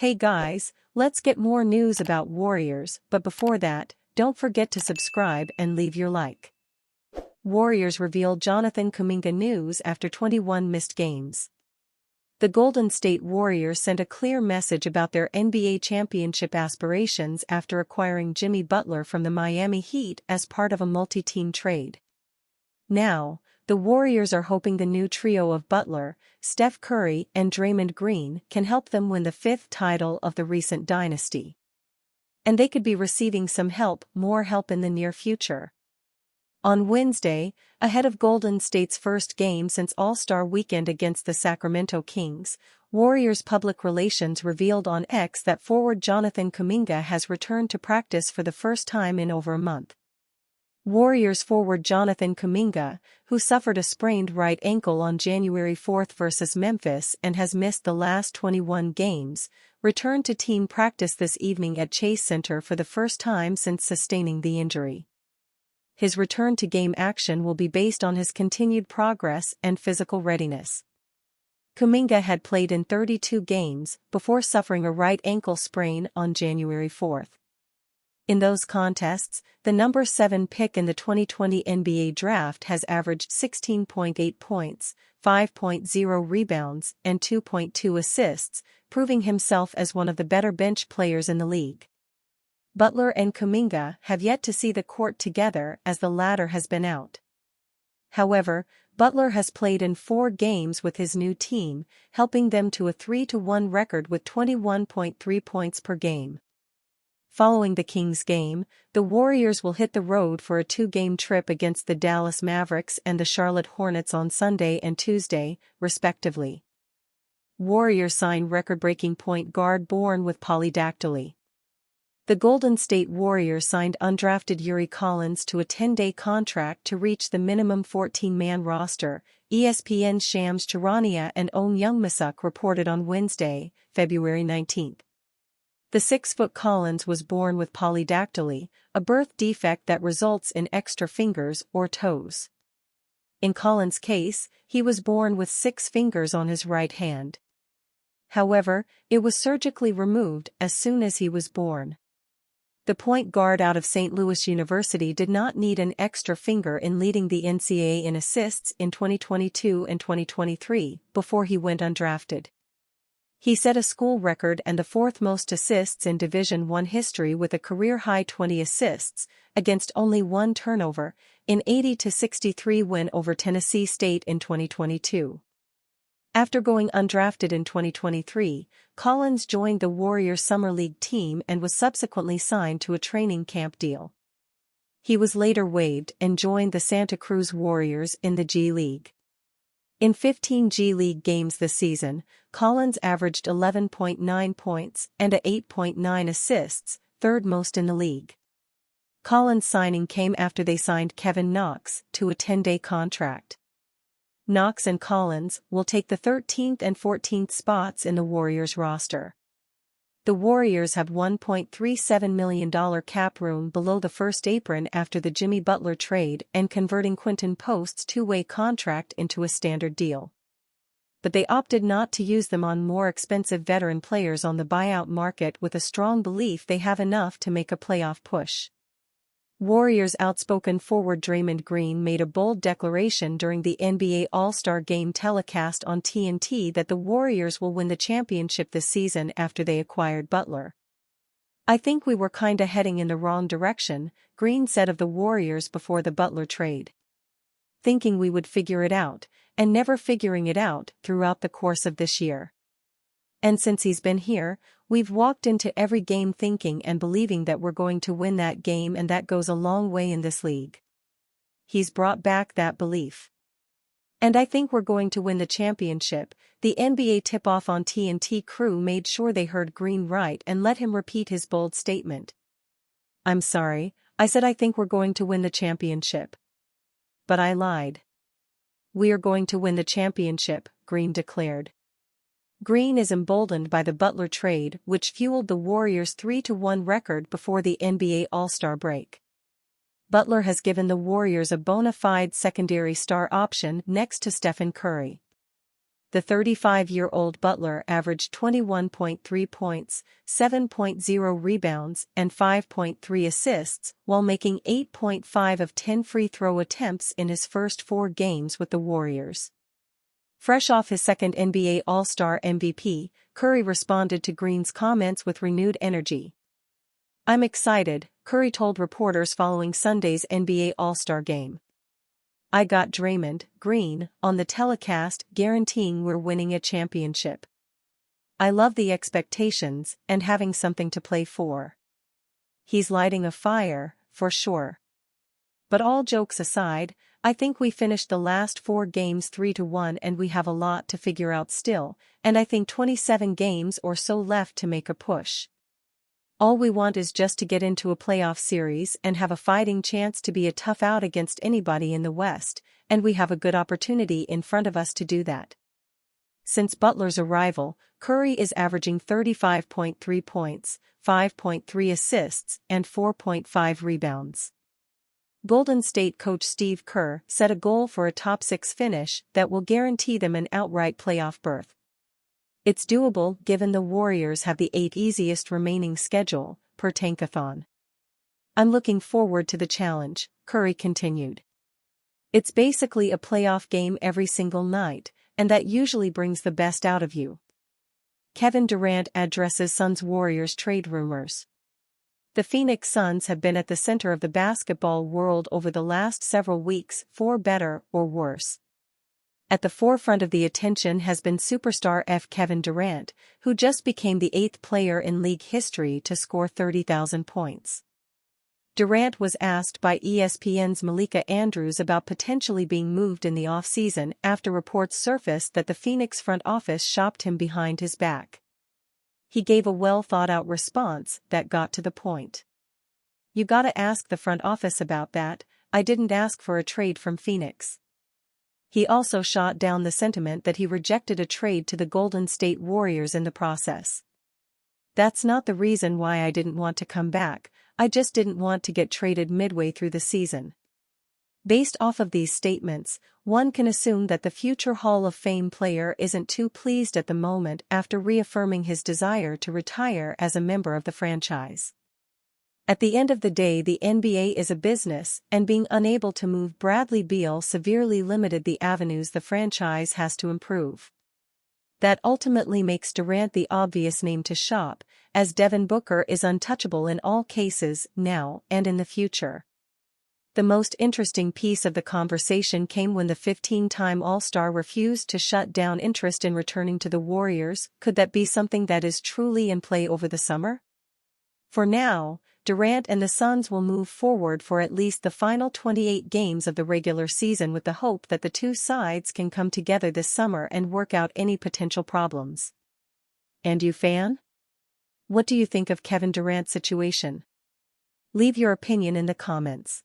Hey guys, let's get more news about Warriors, but before that, don't forget to subscribe and leave your like. Warriors reveal Jonathan Kuminga news after 21 missed games. The Golden State Warriors sent a clear message about their NBA championship aspirations after acquiring Jimmy Butler from the Miami Heat as part of a multi-team trade. Now, the Warriors are hoping the new trio of Butler, Steph Curry and Draymond Green can help them win the fifth title of the recent dynasty. And they could be receiving some more help in the near future. On Wednesday, ahead of Golden State's first game since All-Star Weekend against the Sacramento Kings, Warriors public relations revealed on X that forward Jonathan Kuminga has returned to practice for the first time in over a month. Warriors forward Jonathan Kuminga, who suffered a sprained right ankle on January 4 versus Memphis and has missed the last 21 games, returned to team practice this evening at Chase Center for the first time since sustaining the injury. His return to game action will be based on his continued progress and physical readiness. Kuminga had played in 32 games before suffering a right ankle sprain on January 4. In those contests, the number 7 pick in the 2020 NBA draft has averaged 16.8 points, 5.0 rebounds, and 2.2 assists, proving himself as one of the better bench players in the league. Butler and Kuminga have yet to see the court together as the latter has been out. However, Butler has played in 4 games with his new team, helping them to a 3-1 record with 21.3 points per game. Following the Kings game, the Warriors will hit the road for a 2-game trip against the Dallas Mavericks and the Charlotte Hornets on Sunday and Tuesday, respectively. Warriors sign record-breaking point guard born with polydactyly. The Golden State Warriors signed undrafted Yuri Collins to a 10-day contract to reach the minimum 14-man roster, ESPN's Shams Charania and Onyemaechi reported on Wednesday, February 19. The 6-foot Collins was born with polydactyly, a birth defect that results in extra fingers or toes. In Collins' case, he was born with 6 fingers on his right hand. However, it was surgically removed as soon as he was born. The point guard out of St. Louis University did not need an extra finger in leading the NCAA in assists in 2022 and 2023 before he went undrafted. He set a school record and the 4th most assists in Division I history with a career-high 20 assists, against only 1 turnover, in 80-63 win over Tennessee State in 2022. After going undrafted in 2023, Collins joined the Warriors Summer League team and was subsequently signed to a training camp deal. He was later waived and joined the Santa Cruz Warriors in the G League. In 15 G League games this season, Collins averaged 11.9 points and 8.9 assists, 3rd most in the league. Collins' signing came after they signed Kevin Knox to a 10-day contract. Knox and Collins will take the 13th and 14th spots in the Warriors roster. The Warriors have $1.37 million cap room below the first apron after the Jimmy Butler trade and converting Quinton Post's 2-way contract into a standard deal. But they opted not to use them on more expensive veteran players on the buyout market with a strong belief they have enough to make a playoff push. Warriors outspoken forward Draymond Green made a bold declaration during the NBA All-Star Game telecast on TNT that the Warriors will win the championship this season after they acquired Butler. "I think we were kinda heading in the wrong direction," Green said of the Warriors before the Butler trade. "Thinking we would figure it out, and never figuring it out throughout the course of this year. And since he's been here, we've walked into every game thinking and believing that we're going to win that game, and that goes a long way in this league. He's brought back that belief. And I think we're going to win the championship." The NBA tip-off on TNT crew made sure they heard Green right and let him repeat his bold statement. "I'm sorry, I said I think we're going to win the championship. But I lied. We are going to win the championship," Green declared. Green is emboldened by the Butler trade, which fueled the Warriors' 3-1 record before the NBA All-Star break. Butler has given the Warriors a bona fide secondary star option next to Stephen Curry. the 35-year-old Butler averaged 21.3 points, 7.0 rebounds, and 5.3 assists, while making 8.5 of 10 free throw attempts in his first 4 games with the Warriors. Fresh off his second NBA All-Star MVP, Curry responded to Green's comments with renewed energy. "I'm excited," Curry told reporters following Sunday's NBA All-Star game. "I got Draymond Green on the telecast guaranteeing we're winning a championship. I love the expectations and having something to play for. He's lighting a fire, for sure. But all jokes aside, I think we finished the last 4 games 3-1 and we have a lot to figure out still, and I think 27 games or so left to make a push. All we want is just to get into a playoff series and have a fighting chance to be a tough out against anybody in the West, and we have a good opportunity in front of us to do that." Since Butler's arrival, Curry is averaging 35.3 points, 5.3 assists, and 4.5 rebounds. Golden State coach Steve Kerr set a goal for a top 6 finish that will guarantee them an outright playoff berth. "It's doable given the Warriors have the 8th easiest remaining schedule, per Tankathon. I'm looking forward to the challenge," Curry continued. "It's basically a playoff game every single night, and that usually brings the best out of you." Kevin Durant addresses Suns-Warriors trade rumors. The Phoenix Suns have been at the center of the basketball world over the last several weeks, for better or worse. At the forefront of the attention has been superstar Kevin Durant, who just became the 8th player in league history to score 30,000 points. Durant was asked by ESPN's Malika Andrews about potentially being moved in the offseason after reports surfaced that the Phoenix front office shopped him behind his back. He gave a well-thought-out response that got to the point. "You gotta ask the front office about that. I didn't ask for a trade from Phoenix." He also shot down the sentiment that he rejected a trade to the Golden State Warriors in the process. "That's not the reason why I didn't want to come back, I just didn't want to get traded midway through the season." Based off of these statements, one can assume that the future Hall of Fame player isn't too pleased at the moment after reaffirming his desire to retire as a member of the franchise. At the end of the day, the NBA is a business, and being unable to move Bradley Beal severely limited the avenues the franchise has to improve. That ultimately makes Durant the obvious name to shop, as Devin Booker is untouchable in all cases, now and in the future. The most interesting piece of the conversation came when the 15-time All-Star refused to shut down interest in returning to the Warriors. Could that be something that is truly in play over the summer? For now, Durant and the Suns will move forward for at least the final 28 games of the regular season with the hope that the two sides can come together this summer and work out any potential problems. And you, fan? What do you think of Kevin Durant's situation? Leave your opinion in the comments.